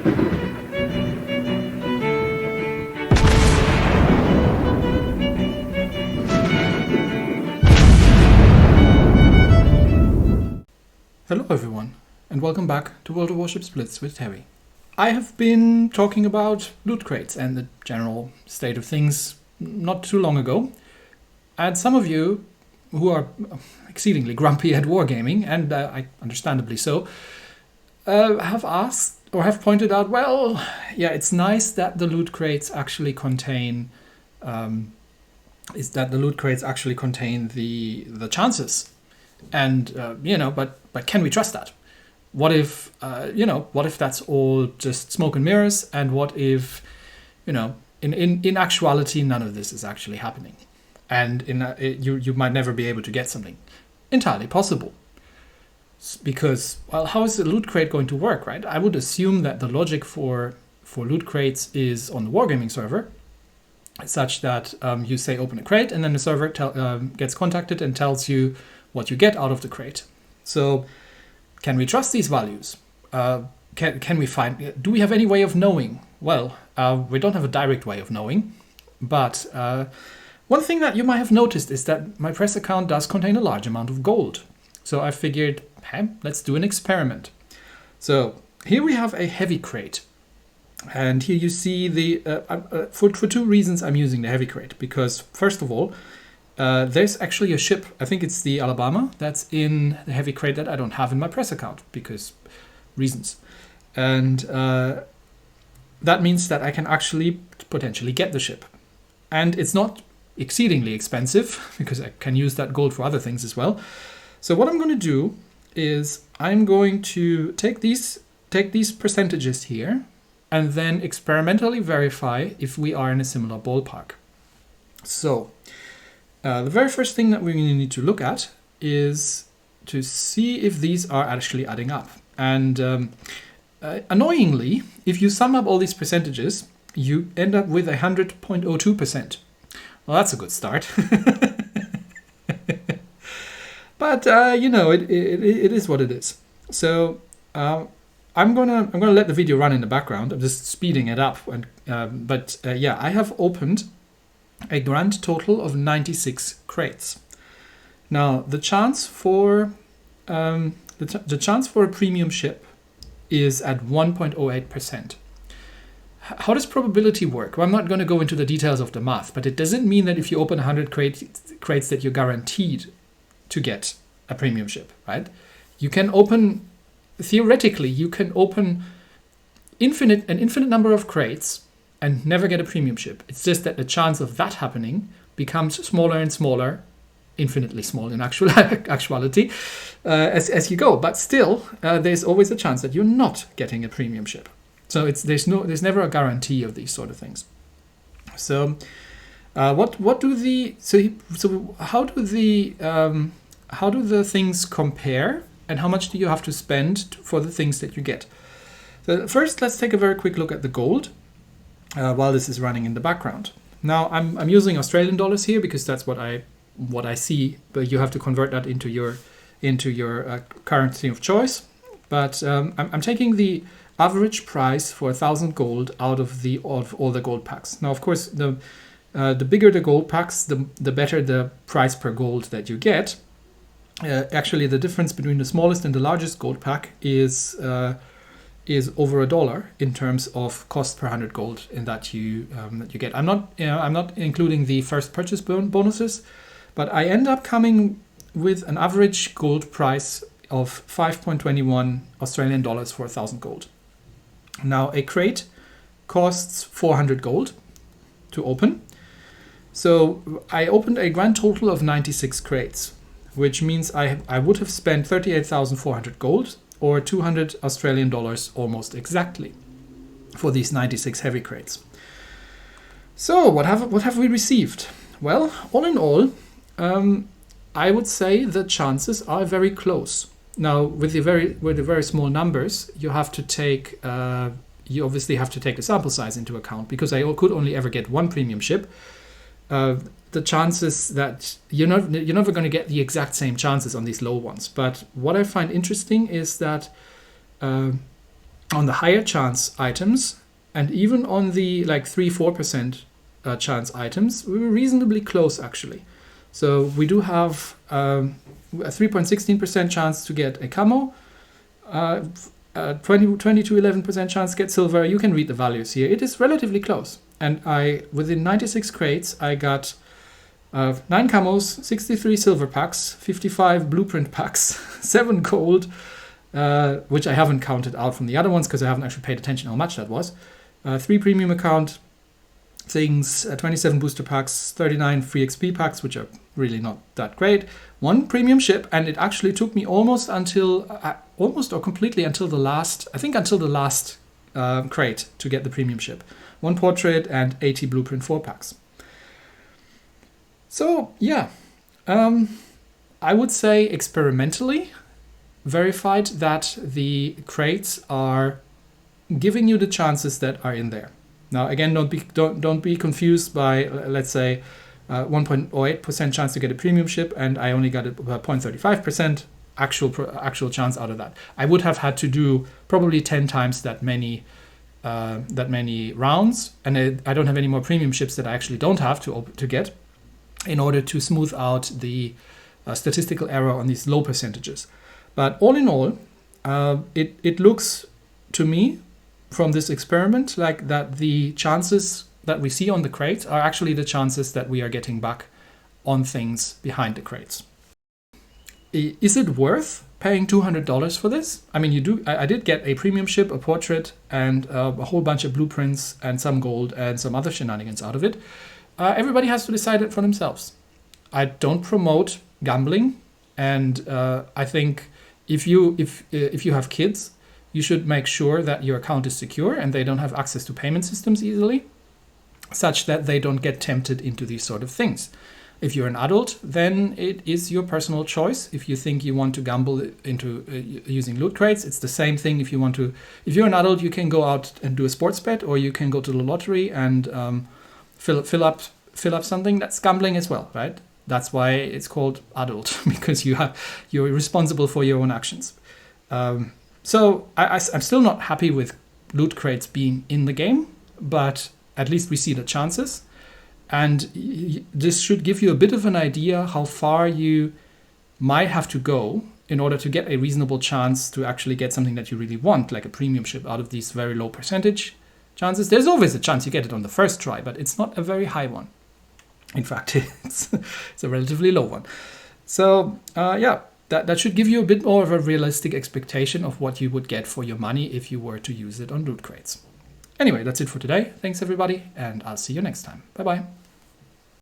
Hello everyone, and welcome back to World of Warships Blitz with Terry. I have been talking about loot crates and the general state of things not too long ago, and some of you who are exceedingly grumpy at wargaming, and I understandably so, have asked or have pointed out, well, yeah, it's nice that the loot crates actually contain the chances. And, but can we trust that? What if, what if that's all just smoke and mirrors? And what if, in actuality, none of this is actually happening? And you might never be able to get something. Entirely possible. Because, well, how is the loot crate going to work, right? I would assume that the logic for loot crates is on the wargaming server, such that you say open a crate, and then the server gets contacted and tells you what you get out of the crate. So can we trust these values? Can we find, do we have any way of knowing? Well, we don't have a direct way of knowing, but one thing that you might have noticed is that my press account does contain a large amount of gold. So I figured, hey, let's do an experiment. So here we have a heavy crate. And here you see for two reasons I'm using the heavy crate. Because first of all, there's actually a ship, I think it's the Alabama, that's in the heavy crate that I don't have in my press account because reasons. And that means that I can actually potentially get the ship. And it's not exceedingly expensive because I can use that gold for other things as well. So what I'm going to do is I'm going to take these percentages here and then experimentally verify if we are in a similar ballpark. So the very first thing that we need to look at is to see if these are actually adding up. And annoyingly, if you sum up all these percentages, you end up with 100.02%. Well, that's a good start. But it is what it is. So I'm gonna let the video run in the background. I'm just speeding it up. And I have opened a grand total of 96 crates. Now the chance for the chance for a premium ship is at 1.08%. How does probability work? Well, I'm not going to go into the details of the math, but it doesn't mean that if you open 100 crates that you're guaranteed to get a premium ship, right? You can open, theoretically, you can open an infinite number of crates and never get a premium ship. It's just that the chance of that happening becomes smaller and smaller, infinitely small in actuality, as you go. But still, there's always a chance that you're not getting a premium ship. So there's never a guarantee of these sort of things. So how do the things compare, and how much do you have to spend for the things that you get? So first, let's take a very quick look at the gold while this is running in the background. Now I'm using Australian dollars here because that's what I see, but you have to convert that into your currency of choice. But I'm taking the average price for 1,000 gold out of all the gold packs. Now, of course, the bigger the gold packs, the better the price per gold that you get. Actually, the difference between the smallest and the largest gold pack is over $1 in terms of cost per 100 gold in that you get. I'm not including the first purchase bonuses, but I end up coming with an average gold price of 5.21 Australian dollars for 1,000 gold. Now, a crate costs 400 gold to open. So I opened a grand total of 96 crates, which means I would have spent 38,400 gold or 200 Australian dollars almost exactly for these 96 heavy crates. So what have we received? Well, all in all, I would say the chances are very close. Now, with the very small numbers, you obviously have to take the sample size into account, because I could only ever get one premium ship. The chances that you're never going to get the exact same chances on these low ones. But what I find interesting is that on the higher chance items, and even on the like 3-4% chance items, we were reasonably close actually. So we do have a 3.16% chance to get a camo, 20 to 11% chance to get silver. You can read the values here. It is relatively close. And within 96 crates, I got 9 camos, 63 silver packs, 55 blueprint packs, 7 gold, which I haven't counted out from the other ones because I haven't actually paid attention how much that was. 3 premium account things, 27 booster packs, 39 free XP packs, which are really not that great. 1 premium ship, and it actually took me almost or completely until the last, crate to get the premium ship. 1 portrait and 80 blueprint 4 packs. So yeah, I would say experimentally verified that the crates are giving you the chances that are in there. Now again, don't be confused by, let's say, 1.08% chance to get a premium ship, and I only got a 0.35% actual chance out of that. I would have had to do probably 10 times that many rounds, and I don't have any more premium ships that I actually don't have to get in order to smooth out the statistical error on these low percentages. But all in all, it looks to me from this experiment like that the chances that we see on the crates are actually the chances that we are getting back on things behind the crates. Is it worth paying $200 for this? I mean, I did get a premium ship, a portrait, and a whole bunch of blueprints and some gold and some other shenanigans out of it. Everybody has to decide it for themselves. I don't promote gambling, and I think if you have kids, you should make sure that your account is secure and they don't have access to payment systems easily, such that they don't get tempted into these sort of things. If you're an adult, then it is your personal choice. If you think you want to gamble into using loot crates, it's the same thing. If you're an adult, you can go out and do a sports bet, or you can go to the lottery and fill up something. That's gambling as well, right? That's why it's called adult, because you're responsible for your own actions. So I'm still not happy with loot crates being in the game, but at least we see the chances. And this should give you a bit of an idea how far you might have to go in order to get a reasonable chance to actually get something that you really want, like a premium ship, out of these very low percentage chances. There's always a chance you get it on the first try, but it's not a very high one. In fact, it's a relatively low one. So yeah, that should give you a bit more of a realistic expectation of what you would get for your money if you were to use it on loot crates. Anyway, that's it for today. Thanks everybody, and I'll see you next time. Bye-bye.